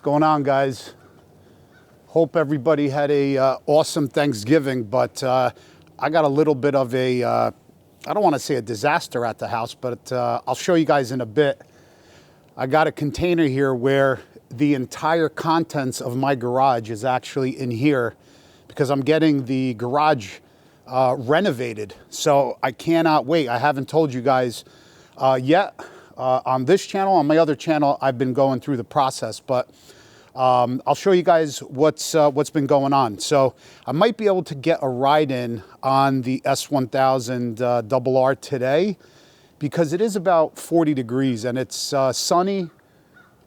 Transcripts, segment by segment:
going on, guys? Hope everybody had a awesome Thanksgiving, but I got a little bit of a, I don't want to say a disaster at the house, but I'll show you guys in a bit. I got a container here where the entire contents of my garage is actually in here because I'm getting the garage renovated. So I cannot wait. I haven't told you guys yet. On this channel, on my other channel, I've been going through the process, but I'll show you guys what's been going on. So I might be able to get a ride in on the S1000 RR today because it is about 40 degrees and it's sunny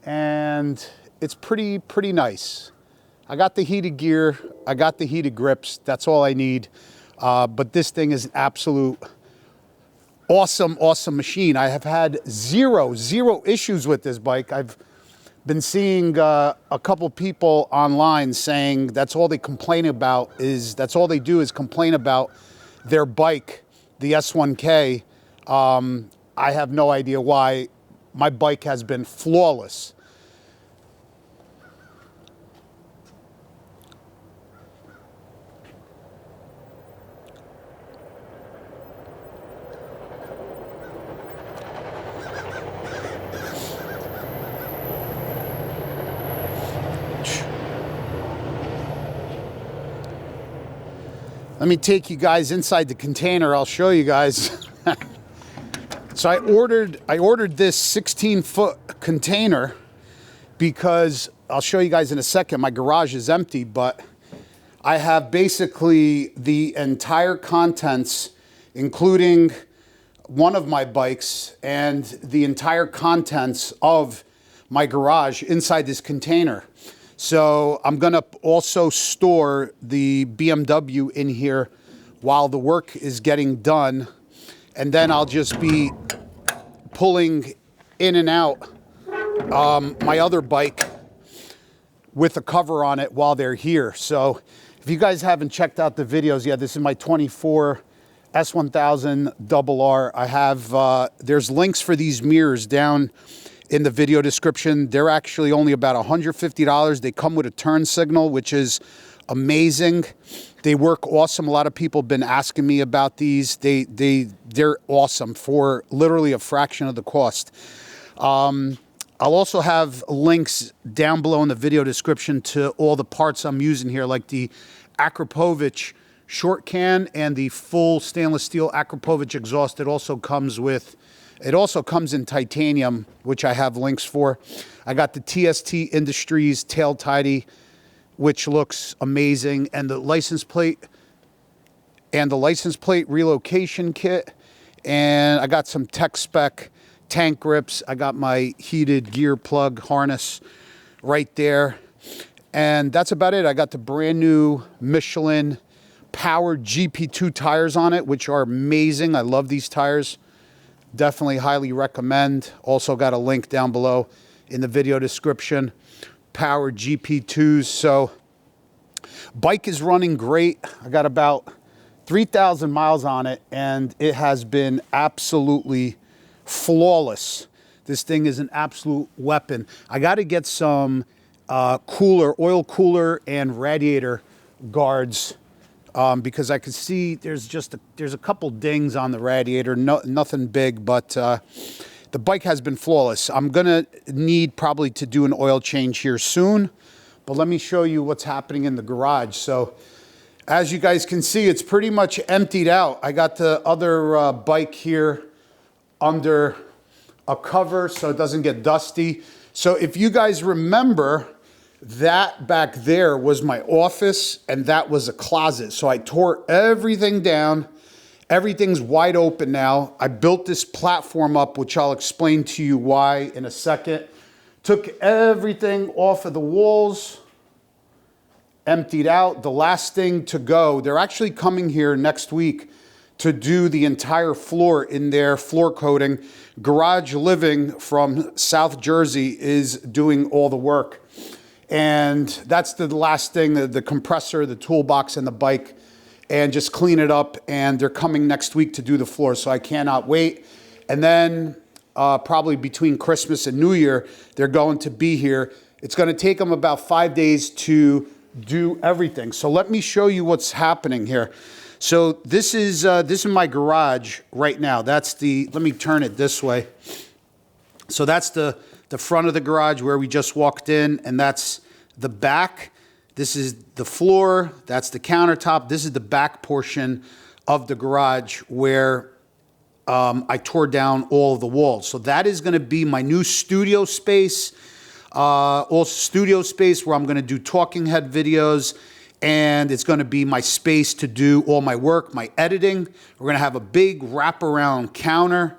and it's pretty nice. I got the heated gear, I got the heated grips, that's all I need. But this thing is an absolute awesome machine. I have had zero issues with this bike. I've been seeing a couple people online saying that's all they complain about that's all they do is complain about their bike, the S1K. I have no idea why. My bike has been flawless. Let me take you guys inside the container. I'll show you guys. So I ordered this 16-foot container because I'll show you guys in a second. My garage is empty, but I have basically the entire contents, including one of my bikes and the entire contents of my garage inside this container. So I'm gonna also store the BMW in here while the work is getting done. And then I'll just be pulling in and out my other bike with a cover on it while they're here. So if you guys haven't checked out the videos yet, this is my 24 S1000 RR. I have, there's links for these mirrors down in the video description. They're actually only about $150. They come with a turn signal, which is amazing. They work awesome. A lot of people have been asking me about these. They're awesome for literally a fraction of the cost. I'll also have links down below in the video description to all the parts I'm using here, like the Akrapovic short can and the full stainless steel Akrapovic exhaust. It also comes in titanium, which I have links for. I got the TST Industries tail tidy, which looks amazing, and the license plate relocation kit. And I got some tech spec tank grips. I got my heated gear plug harness right there. And that's about it. I got the brand new Michelin powered GP2 tires on it, which are amazing. I love these tires. Definitely highly recommend. Also got a link down below in the video description. Powered GP2s. So bike is running great. I got about 3,000 miles on it and it has been absolutely flawless. This thing is an absolute weapon. I got to get some oil cooler and radiator guards because I could see there's a couple dings on the radiator, nothing big, but the bike has been flawless. I'm gonna need probably to do an oil change here soon, but let me show you what's happening in the garage. So as you guys can see, it's pretty much emptied out. I got the other bike here under a cover so it doesn't get dusty. So if you guys remember, that back there was my office and that was a closet. So I tore everything down. Everything's wide open now. I built this platform up, which I'll explain to you why in a second. Took everything off of the walls, emptied out. The last thing to go, they're actually coming here next week to do the entire floor in their floor coating. Garage Living from South Jersey is doing all the work. And that's the last thing, the compressor, the toolbox, and the bike, and just clean it up. And they're coming next week to do the floor, so I cannot wait. And then probably between Christmas and New Year, they're going to be here. It's going to take them about 5 days to do everything. So let me show you what's happening here. So this is my garage right now. That's the, let me turn it this way. So that's the front of the garage where we just walked in, and that's the back. This is the floor, that's the countertop. This is the back portion of the garage where I tore down all of the walls. So that is gonna be my new studio space, also studio space where I'm gonna do talking head videos, and it's gonna be my space to do all my work, my editing. We're gonna have a big wraparound counter.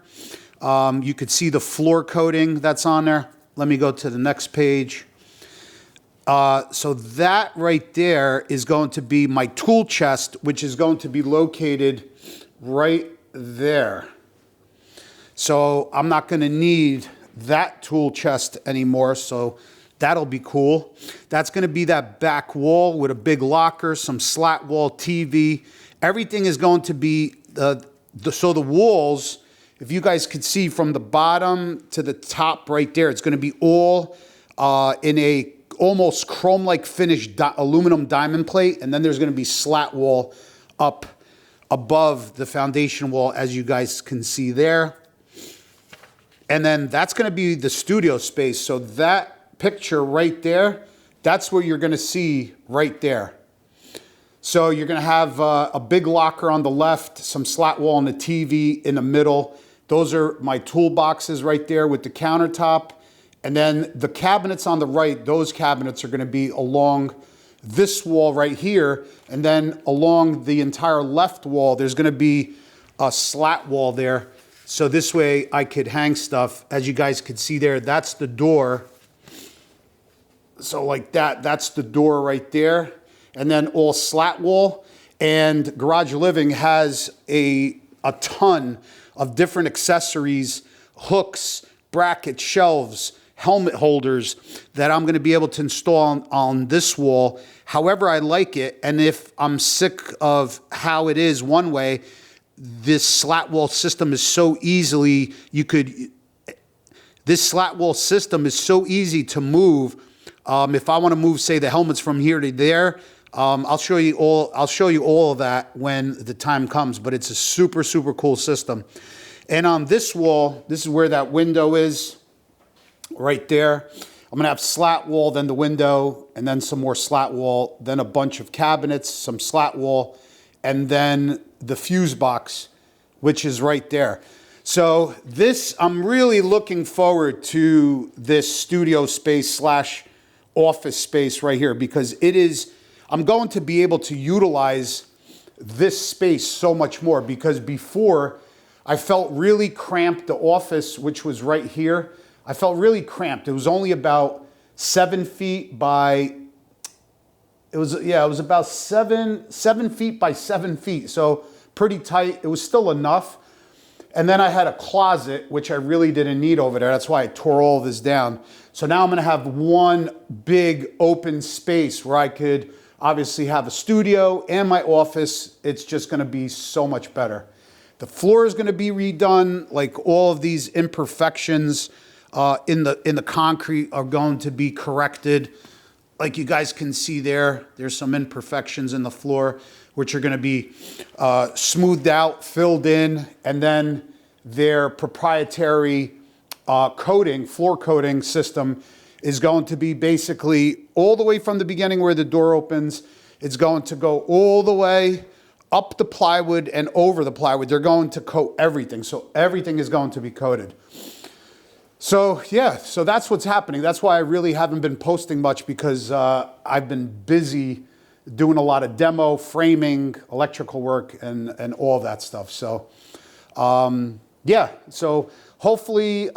You could see the floor coating that's on there. Let me go to the next page. So that right there is going to be my tool chest, which is going to be located right there. So I'm not going to need that tool chest anymore, so that'll be cool. That's going to be that back wall with a big locker, some slat wall TV. Everything is going to be, so the walls, if you guys could see from the bottom to the top right there, it's going to be all in a almost chrome-like finished aluminum diamond plate, and then there's going to be slat wall up above the foundation wall, as you guys can see there. And then that's going to be the studio space. So that picture right there, that's where you're going to see right there. So you're going to have a big locker on the left, some slat wall and a TV in the middle. Those are my toolboxes right there with the countertop. And then the cabinets on the right, those cabinets are going to be along this wall right here. And then along the entire left wall, there's going to be a slat wall there. So this way I could hang stuff. As you guys can see there, that's the door. So like that, that's the door right there. And then all slat wall. And Garage Living has a ton of different accessories, hooks, brackets, shelves, helmet holders that I'm going to be able to install on this wall however I like it. And if I'm sick of how it is one way, this slat wall system is so easily, this slat wall system is so easy to move. If I want to move, say, the helmets from here to there, I'll show you all of that when the time comes, but it's a super, super cool system. And on this wall, this is where that window is. Right there. I'm gonna have slat wall, then the window, and then some more slat wall, then a bunch of cabinets, some slat wall, and then the fuse box, which is right there. So this, I'm really looking forward to this studio space slash office space right here, because it is, I'm going to be able to utilize this space so much more, because before I felt really cramped. The office, which was right here, I felt really cramped. It was only about 7 feet by, it was about seven feet by 7 feet. So pretty tight. It was still enough. And then I had a closet, which I really didn't need over there. That's why I tore all this down. So now I'm gonna have one big open space where I could obviously have a studio and my office. It's just gonna be so much better. The floor is gonna be redone. Like all of these imperfections in the concrete are going to be corrected. Like you guys can see there, there's some imperfections in the floor, which are going to be smoothed out, filled in, and then their proprietary coating, floor coating system is going to be basically all the way from the beginning where the door opens. It's going to go all the way up the plywood and over the plywood. They're going to coat everything. So everything is going to be coated. So yeah, so that's what's happening. That's why I really haven't been posting much, because I've been busy doing a lot of demo, framing, electrical work, and all of that stuff. So yeah, so hopefully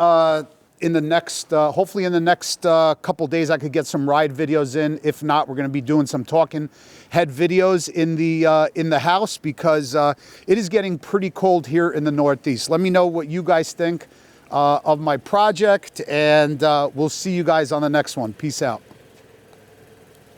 in the next couple days I could get some ride videos in. If not, we're going to be doing some talking head videos in the house, because it is getting pretty cold here in the Northeast. Let me know what you guys think of my project, and we'll see you guys on the next one. Peace out.